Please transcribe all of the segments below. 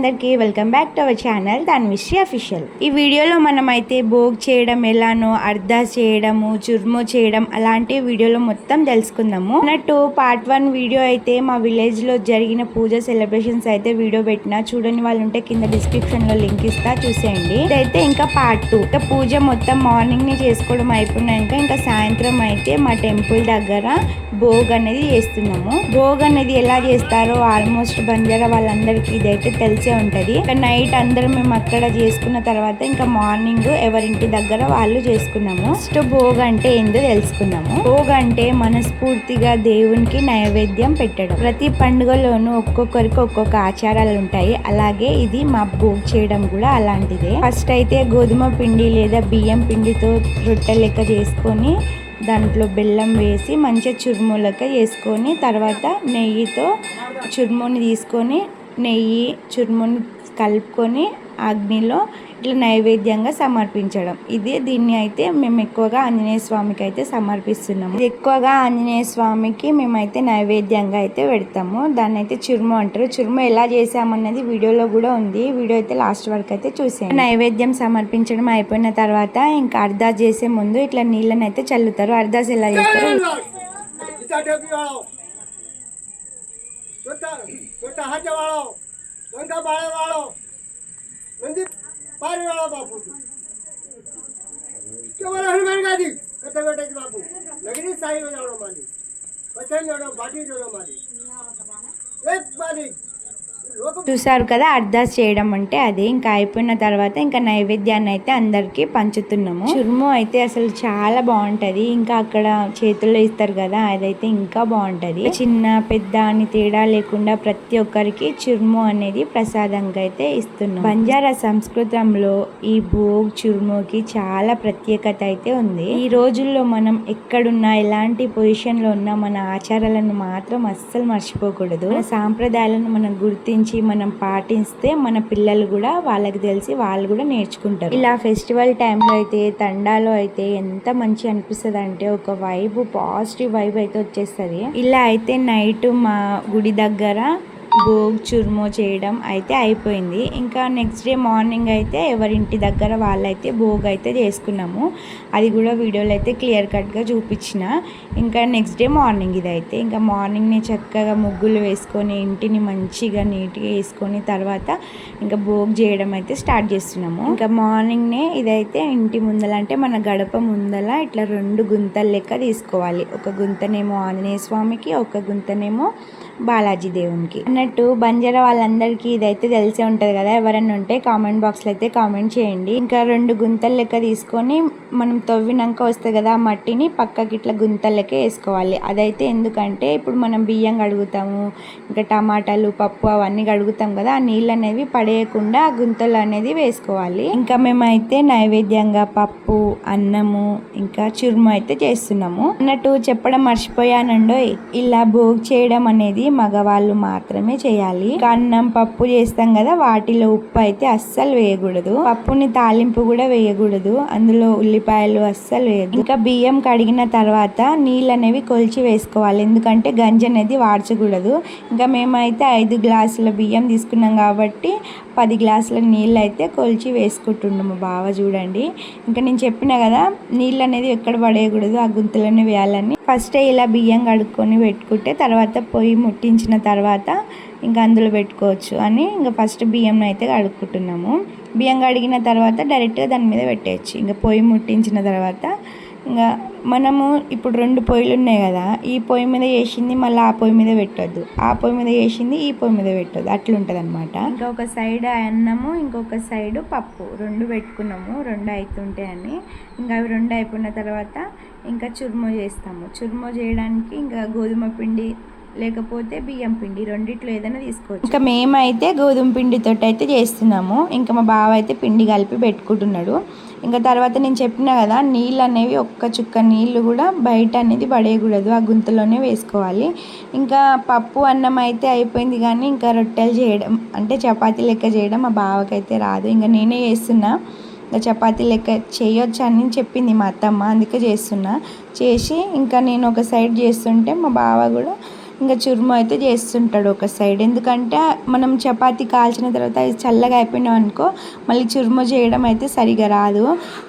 అందరికీ welcome back to our channel Tanvishri official. ఈ వీడియోలో మనమైతే భోగ్ చేయడం ఎలానో, అర్దాస్ చేయడము, చుర్ము చేయడం అలాంటి వీడియోలో మొత్తం తెలుసుకుందాము. అన్నట్టు పార్ట్ 1 వీడియో అయితే మా విలేజ్ లో జరిగిన పూజ సెలబ్రేషన్స్ అయితే వీడియో పెట్టినా, చూడని వాళ్ళు ఉంటే కింద డిస్క్రిప్షన్ లో లింక్ ఇస్తా, చూసేయండి. ఇదైతే ఇంకా పార్ట్ 2. ఇంకా పూజ మొత్తం మార్నింగ్ ని చేసుకోవడం అయిపోయినాక ఇంకా సాయంత్రం అయితే మా టెంపుల్ దగ్గర భోగ్ అనేది చేస్తున్నాము. భోగ్ అనేది ఎలా చేస్తారో ఆల్మోస్ట్ బంజారా వాళ్ళందరికీ ఇదైతే తెలిసే ఉంటది. ఇంకా నైట్ అందరం మేము అక్కడ చేసుకున్న తర్వాత ఇంకా మార్నింగ్ ఎవరింటి దగ్గర వాళ్ళు చేసుకున్నాము. ఫస్ట్ భోగ్ అంటే ఏందో తెలుసుకున్నాము. భోగ్ అంటే మనస్ఫూర్తిగా దేవునికి నైవేద్యం పెట్టడం. ప్రతి పండుగలోనూ ఒక్కొక్కరికి ఒక్కొక్క ఆచారాలు ఉంటాయి. అలాగే ఇది మా భోగ్ చేయడం కూడా అలాంటిదే. ఫస్ట్ అయితే గోధుమ పిండి లేదా బియ్యం పిండితో రొట్టె లెక్క చేసుకొని దాంట్లో బెల్లం వేసి మంచిగా చురుము లెక్క చేసుకొని, తర్వాత నెయ్యితో చురుముని తీసుకొని నెయ్యి చురుముని కలుపుకొని అగ్నిలో ఇట్లా నైవేద్యంగా సమర్పించడం. దీన్ని అయితే మేము ఎక్కువగా ఆంజనేయ స్వామికి అయితే సమర్పిస్తున్నాము. ఇది ఎక్కువగా ఆంజనేయ స్వామికి మేమైతే నైవేద్యంగా అయితే పెడతాము. దాన్ని అయితే చురుము అంటారు. చురుము ఎలా చేసామన్నది వీడియోలో కూడా ఉంది. వీడియో అయితే లాస్ట్ వరకు అయితే చూసేయండి. నైవేద్యం సమర్పించడం అయిపోయిన తర్వాత ఇంకా అర్దాస్ చేసే ముందు ఇట్లా నీళ్ళని అయితే చల్లుతారు. అర్దాస్ ఎలా చేస్తారు पारी वाला बापू केवल हनुमान गादी कथा बेटे बापू लगनी साई में जानो माली बचन जानो बाटी जानो माली एक माली చూసారు కదా, అర్దాస్ చేయడం అంటే అదే. ఇంకా అయిపోయిన తర్వాత ఇంకా నైవేద్యాన్ని అయితే అందరికి పంచుతున్నాము. చురుము అయితే అసలు చాలా బాగుంటది. ఇంకా అక్కడ చేతుల్లో ఇస్తారు కదా, అదైతే ఇంకా బాగుంటది. చిన్న పెద్ద అని తేడా లేకుండా ప్రతి ఒక్కరికి చురుము అనేది ప్రసాదంగా అయితే ఇస్తున్నాం. బంజారా సంస్కృతంలో ఈ భోగ్ చురుముకి చాలా ప్రత్యేకత అయితే ఉంది. ఈ రోజుల్లో మనం ఎక్కడున్నా ఎలాంటి పొజిషన్ లో ఉన్నా మన ఆచారాలను మాత్రం అస్సలు మర్చిపోకూడదు. మన సాంప్రదాయాలను మనం గుర్తించి మనం పాటిస్తే మన పిల్లలు కూడా వాళ్ళకి తెలిసి వాళ్ళు కూడా నేర్చుకుంటారు. ఇలా ఫెస్టివల్ టైంలో అయితే తండాలో అయితే ఎంత మంచి అనిపిస్తుంది అంటే ఒక పాజిటివ్ వైబ్ అయితే వచ్చేస్తుంది. ఇలా అయితే నైట్ మా గుడి దగ్గర భోగ్ చురుము చేయడం అయితే అయిపోయింది. ఇంకా నెక్స్ట్ డే మార్నింగ్ అయితే ఎవరింటి దగ్గర వాళ్ళైతే భోగ్ అయితే చేసుకున్నాము. అది కూడా వీడియోలో అయితే క్లియర్ కట్గా చూపించిన. ఇంకా నెక్స్ట్ డే మార్నింగ్ ఇదైతే ఇంకా మార్నింగ్ని చక్కగా ముగ్గులు వేసుకొని ఇంటిని మంచిగా నీట్గా వేసుకొని తర్వాత ఇంకా భోగ్ చేయడం అయితే స్టార్ట్ చేస్తున్నాము. ఇంకా మార్నింగ్నే ఇదైతే ఇంటి ముందల అంటే మన గడప ముందల ఇట్లా 2 గుంతలు లెక్క తీసుకోవాలి. ఒక గుంతనేమో ఆంజనేయ స్వామికి, ఒక గుంతనేమో బాలాజీ దేవునికి. అన్నట్టు బంజారా వాళ్ళందరికీ ఇదైతే తెలిసే ఉంటది కదా, ఎవరైనా ఉంటే కామెంట్ బాక్స్ లో అయితే కామెంట్ చేయండి. ఇంకా 2 గుంతలు లెక్క తీసుకొని మనం తవ్వినాక వస్తుంది కదా ఆ మట్టిని పక్కకి ఇట్లా గుంతల లెక్క వేసుకోవాలి. అదైతే ఎందుకంటే ఇప్పుడు మనం బియ్యం కడుగుతాము, ఇంకా టమాటాలు పప్పు అవన్నీ కడుగుతాం కదా, ఆ నీళ్ళు అనేవి పడేయకుండా ఆ గుంతలు అనేది వేసుకోవాలి. ఇంకా మేమైతే నైవేద్యంగా పప్పు, అన్నము, ఇంకా చురుము అయితే చేస్తున్నాము. అన్నట్టు చెప్పడం మర్చిపోయానండో, ఇలా భోగ్ చేయడం అనేది మగవాళ్ళు మాత్రమే చేయాలి. అన్నం పప్పు చేస్తాం కదా, వాటిలో ఉప్పు అయితే అస్సలు వేయకూడదు. పప్పుని తాలింపు కూడా వేయకూడదు. అందులో ఉల్లిపాయలు అస్సలు వేయదు. ఇంకా బియ్యం కడిగిన తర్వాత నీళ్ళు అనేవి కొలిచి వేసుకోవాలి. ఎందుకంటే గంజి అనేది వాడ్చకూడదు. ఇంకా మేమైతే 5 గ్లాసుల బియ్యం తీసుకున్నాం కాబట్టి 10 గ్లాసుల నీళ్ళు అయితే కొలిచి వేసుకుంటున్నాము. బాగా చూడండి. ఇంకా నేను చెప్పిన కదా నీళ్ళు అనేది ఎక్కడ పడేయకూడదు, ఆ గుంతలోనే వేయాలని. ఫస్టే ఇలా బియ్యం కడుక్కొని పెట్టుకుంటే తర్వాత పొయ్యి ముట్టించిన తర్వాత ఇంకా అందులో పెట్టుకోవచ్చు అని ఇంకా ఫస్ట్ బియ్యం అయితే కడుక్కుంటున్నాము. బియ్యం కడిగిన తర్వాత డైరెక్ట్గా దాని మీద పెట్టేయచ్చు. ఇంకా పొయ్యి ముట్టించిన తర్వాత ఇంకా మనము ఇప్పుడు 2 పొయ్యిలు ఉన్నాయి కదా, ఈ పొయ్యి మీద చేసింది మళ్ళీ ఆ పొయ్యి మీద పెట్టొద్దు, ఆ పొయ్యి మీద చేసింది ఈ పొయ్యి మీద పెట్టొద్దు, అట్లుంటది అనమాట. ఇంకా ఒక సైడ్ అన్నము, ఇంకొక సైడ్ పప్పు 2 పెట్టుకున్నాము. 2 అవుతుంటాయని ఇంకా అవి 2 అయిపోయిన తర్వాత ఇంకా చురుము చేస్తాము. చురుము చేయడానికి ఇంకా గోధుమ పిండి లేకపోతే బియ్యం పిండి రెండిట్లో ఏదైనా తీసుకోవచ్చు. ఇంకా మేమైతే గోధుమ పిండితో అయితే చేస్తున్నాము. ఇంకా మా బావ అయితే పిండి కలిపి పెట్టుకుంటున్నాడు. ఇంకా తర్వాత నేను చెప్పిన కదా నీళ్ళు అనేవి ఒక్క చుక్క నీళ్ళు కూడా బయట అనేది పడేయకూడదు, ఆ గుంతలోనే వేసుకోవాలి. ఇంకా పప్పు అన్నం అయితే అయిపోయింది, కానీ ఇంకా రొట్టెలు చేయడం అంటే చపాతీ లెక్క చేయడం మా బావకైతే రాదు. ఇంకా నేనే చేస్తున్నా. ఇంకా చపాతీ లెక్క చేయొచ్చు అని చెప్పింది మా అత్తమ్మ, అందుకే చేస్తున్నా. చేసి ఇంకా నేను ఒక సైడ్ చేస్తుంటే మా బావ కూడా ఇంకా చురుము అయితే చేస్తుంటాడు ఒక సైడ్. ఎందుకంటే మనం చపాతీ కాల్చిన తర్వాత అది చల్లగా అయిపోయినాం అనుకో మళ్ళీ చురుము చేయడం అయితే సరిగా రాదు.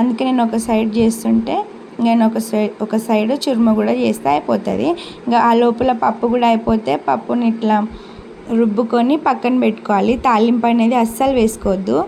అందుకే నేను ఒక సైడ్ చేస్తుంటే నేను ఒక సైడ్ చురుము కూడా చేస్తే అయిపోతుంది. ఇంకా ఆ లోపల పప్పు కూడా అయిపోతే పప్పుని ఇట్లా రుబ్బుకొని పక్కన పెట్టుకోవాలి. తాలింపు అనేది అస్సలు వేసుకోవద్దు.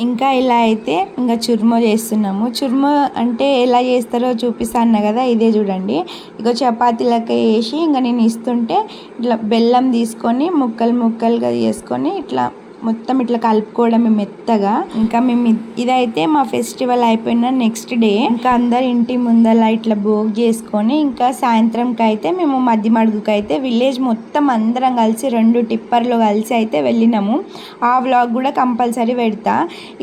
ఇంకా ఇలా అయితే ఇంకా చురుము చేస్తున్నాము. చురుము అంటే ఎలా చేస్తారో చూపిస్తాను కదా, ఇదే చూడండి. ఇక చపాతీలకి వేసి ఇంకా నేను ఇస్తుంటే ఇట్లా బెల్లం తీసుకొని ముక్కలు ముక్కలుగా చేసుకొని ఇట్లా మొత్తం ఇట్లా కలుపుకోవడమే మెత్తగా. ఇంకా మేము ఇదైతే మా ఫెస్టివల్ అయిపోయిన నెక్స్ట్ డే ఇంకా అందరు ఇంటి ముందర ఇట్లా భోగి చేసుకొని ఇంకా సాయంత్రంకి అయితే మేము మధ్య మడుగుకి అయితే విలేజ్ మొత్తం అందరం కలిసి 2 టిప్పర్లు కలిసి అయితే వెళ్ళినాము. ఆ వ్లాగ్ కూడా కంపల్సరీ పెడతా.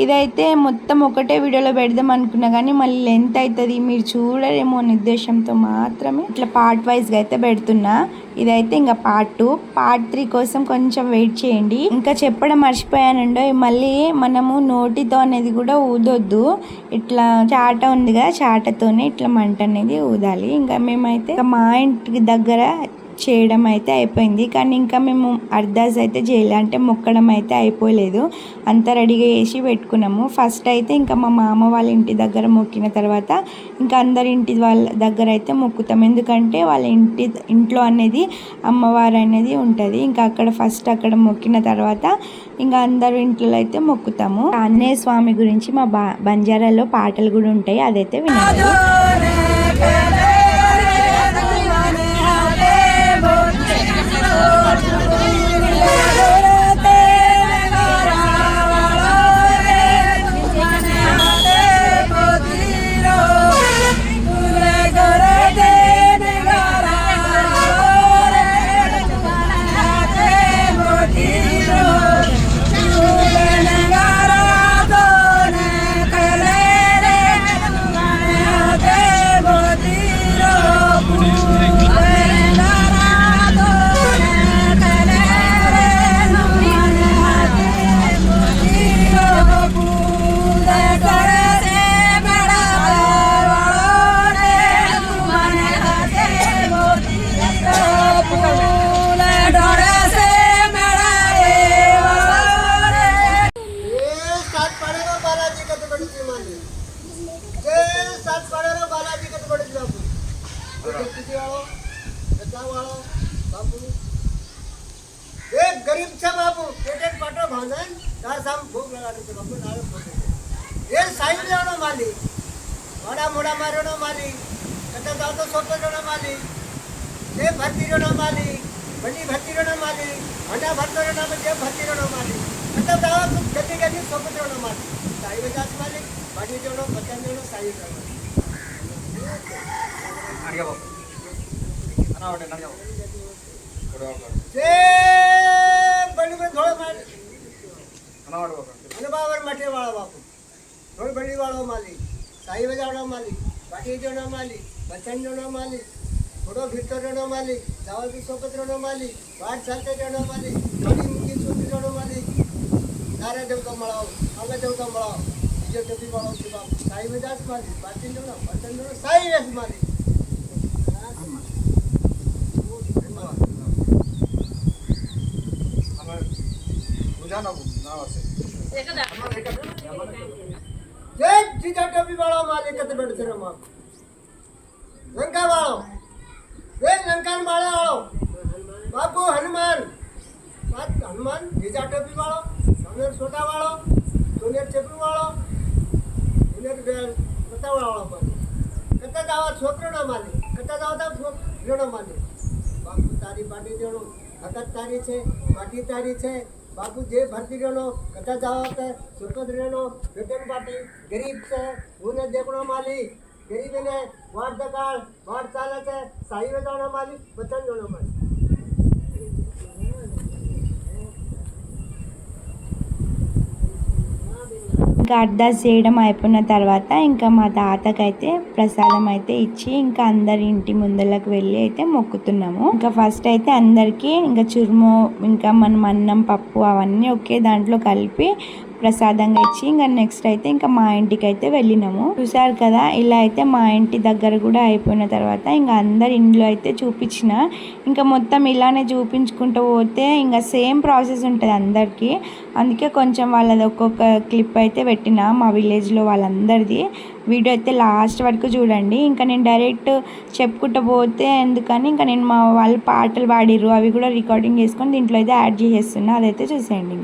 ఇదైతే మొత్తం ఒకటే వీడియోలో పెడదాం అనుకున్నా కానీ మళ్ళీ లెంత్ అవుతుంది, మీరు చూడరేమో అనే ఉద్దేశంతో మాత్రమే ఇట్లా పార్ట్ వైజ్గా అయితే పెడుతున్నా. ఇదైతే ఇంకా పార్ట్ 2. పార్ట్ 3 కోసం కొంచెం వెయిట్ చేయండి. ఇంకా చెప్పడం మర్చిపోయానండో, మళ్ళీ మనము నోటితో అనేది కూడా ఊదొద్దు. ఇట్లా చాట ఉంది కదా, చాటతోనే ఇట్లా మంట అనేది ఊదాలి. ఇంకా మేమైతే మా ఇంటికి దగ్గర చేయడం అయితే అయిపోయింది, కానీ ఇంకా మేము అర్దాస్ అయితే చేయలే, అంటే మొక్కడం అయితే అయిపోలేదు. అంతా రెడీగా చేసి పెట్టుకున్నాము. ఫస్ట్ అయితే ఇంకా మా మామ వాళ్ళ ఇంటి దగ్గర మొక్కిన తర్వాత ఇంకా అందరి ఇంటి వాళ్ళ దగ్గర అయితే మొక్కుతాం. ఎందుకంటే వాళ్ళ ఇంట్లో అనేది అమ్మవారు అనేది ఉంటుంది. ఇంకా అక్కడ ఫస్ట్ అక్కడ మొక్కిన తర్వాత ఇంకా అందరు ఇంట్లో అయితే మొక్కుతాము. ఆంజనేయ స్వామి గురించి మా బంజారాలో పాటలు కూడా ఉంటాయి, అదైతే వినాలి. गरीब छे बाबू पेटे पाटो भांजन दास हम भूख लगा दे बाबू नारे फोटे ये साई जानो माली बड़ा मोड़ा मारनो माली कता दाव तो सोतो जनो माली ये भर्ती जनो माली बड़ी भर्ती जनो माली अंडा भरतो जनो जे भर्ती जनो माली कता दाव तो गति गति सोतो जनो माली साई बजास माली बड़ी जनो बचन जनो साई जनो अड़िया बाबू अना ओटे नड़िया बड़ी में थोड़ा मार अनुभव मटे वाला बापू थोड़ी बड़ी वाला माली साई बजावना माली बाटी जोना माली बचन जोना माली थोड़ो भीतर जोना माली चावल की सोपत जोना माली बाट चलते जोना माली बड़ी मुकी सूती जोना माली नारे देवता मळाओ आगे देवता मळाओ जे टपी वाला की बाप साई बजास माली बाटी जोना बचन जोना साई रस माली जय जीजा टोपी वाला मालिक कते बैठे रे मां लंका वालो वे लंकान वाला वालो बापू हनुमान बात हनुमान जीजा टोपी वालो सोनेर छोटा वालो सोनेर चेपू वालो सोनेर कता वाला पर कता जावा छोकरो ना मालिक कता जावा ता छोकरो मालिक बापू तारी बाटी जोनो हकत तारी छे बाटी तारी छे बापू जे भर्ती रहनो कथा जावत सुपद रहनो बेटन पाटी गरीब से उन्हें देखनो माली गरीब ने वार दकाल वार चाले से साई बजावनो माली बचन जोनो माली ఇంకా అర్దాస్ చేయడం అయిపోయిన తర్వాత ఇంకా మా తాతకైతే ప్రసాదం అయితే ఇచ్చి ఇంకా అందరి ఇంటి ముందరకు వెళ్ళి అయితే మొక్కుతున్నాము. ఇంకా ఫస్ట్ అయితే అందరికీ ఇంకా చురుము ఇంకా మనం అన్నం పప్పు అవన్నీ ఒకే దాంట్లో కలిపి ప్రసాదంగా ఇచ్చి ఇంకా నెక్స్ట్ అయితే ఇంకా మా ఇంటికి అయితే వెళ్ళినాము. చూసారు కదా, ఇలా అయితే మా ఇంటి దగ్గర కూడా అయిపోయిన తర్వాత ఇంకా అందరి ఇంట్లో అయితే చూపించిన. ఇంకా మొత్తం ఇలానే చూపించుకుంటూ పోతే ఇంకా సేమ్ ప్రాసెస్ ఉంటుంది అందరికీ. అందుకే కొంచెం వాళ్ళది ఒక్కొక్క క్లిప్ అయితే పెట్టిన మా విలేజ్లో వాళ్ళందరిది. వీడియో అయితే లాస్ట్ వరకు చూడండి. ఇంకా నేను డైరెక్ట్ చెప్పుకుంటూ పోతే ఎందుకని ఇంకా నేను మా వాళ్ళు పాటలు పాడిర్రు అవి కూడా రికార్డింగ్ చేసుకొని దీంట్లో అయితే యాడ్ చేసేస్తున్నా, అదైతే చూసేయండి.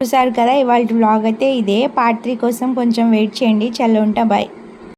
చూసారు కదా, ఇవాళ వ్లాగ్ అయితే ఇదే. పార్ట్ 3 కోసం కొంచెం వెయిట్ చేయండి. చలో ఉంటా, బాయ్.